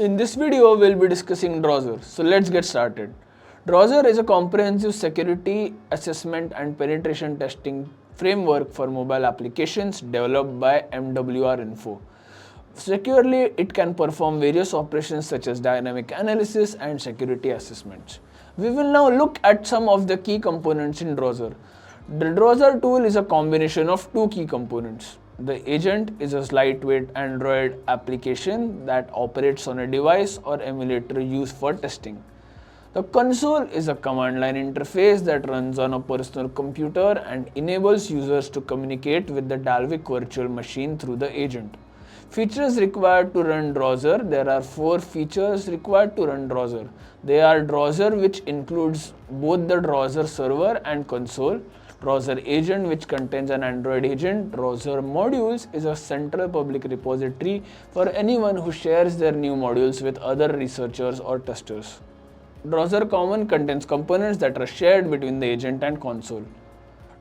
In this video, we'll be discussing Drozer. So let's get started. Drozer is a comprehensive security assessment and penetration testing framework for mobile applications developed by MWR Info. Securely, it can perform various operations such as dynamic analysis and security assessments. We will now look at some of the key components in Drozer. The Drozer tool is a combination of two key components. The agent is a lightweight Android application that operates on a device or emulator used for testing. The console is a command line interface that runs on a personal computer and enables users to communicate with the Dalvik virtual machine through the agent. Features required to run Drozer. There are 4 features required to run Drozer. They are Drozer, which includes both the Drozer server and console. Drozer agent, which contains an Android agent. Drozer modules is a central public repository for anyone who shares their new modules with other researchers or testers. Drozer common contains components that are shared between the agent and console.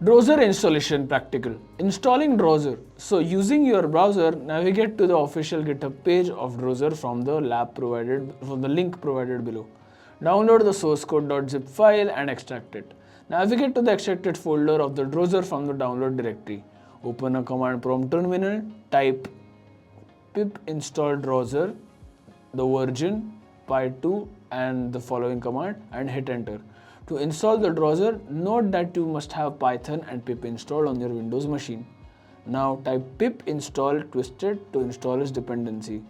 Drozer installation practical. Installing Drozer. So using your browser, navigate to the official GitHub page of Drozer from the link provided below. Download the source code.zip file and extract it. Navigate to the extracted folder of the Drozer from the download directory. Open a command prompt terminal, type pip install Drozer, the version, pi2 and the following command and hit enter. To install the Drozer, note that you must have Python and pip installed on your Windows machine. Now type pip install twisted to install its dependency.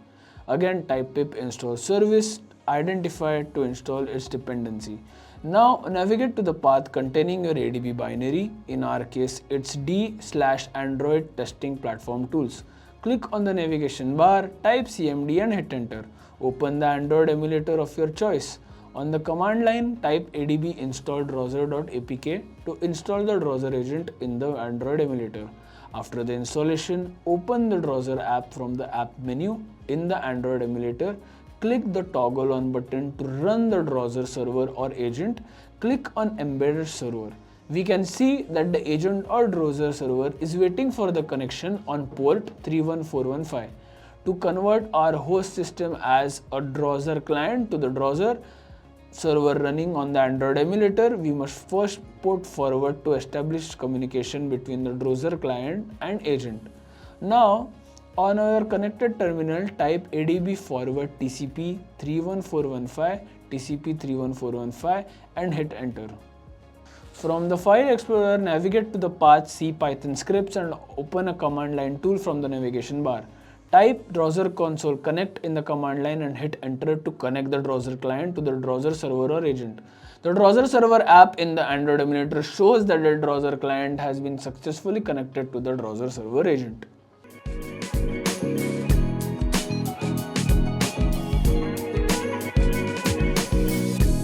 Again type pip install service identified to install its dependency. Now navigate to the path containing your ADB binary. In our case, it's d/Android testing platform tools. Click on the navigation bar, type cmd and hit enter. Open the Android emulator of your choice. On the command line, type adb install drozer.apk to install the Drozer agent in the Android emulator. After the installation, open the Drozer app from the app menu in the Android emulator. Click the toggle on button to run the Drozer server or agent. Click on embedded server. We can see that the agent or Drozer server is waiting for the connection on port 31415. To convert our host system as a Drozer client to the Drozer server running on the Android emulator, we must first port forward to establish communication between the Drozer client and agent. Now, on our connected terminal, type adb forward tcp 31415 tcp 31415 and hit enter. From the file explorer, navigate to the path C Python scripts and open a command line tool from the navigation bar. Type Drozer console connect in the command line and hit enter to connect the Drozer client to the Drozer server or agent. The Drozer server app in the Android emulator shows that the Drozer client has been successfully connected to the Drozer server agent.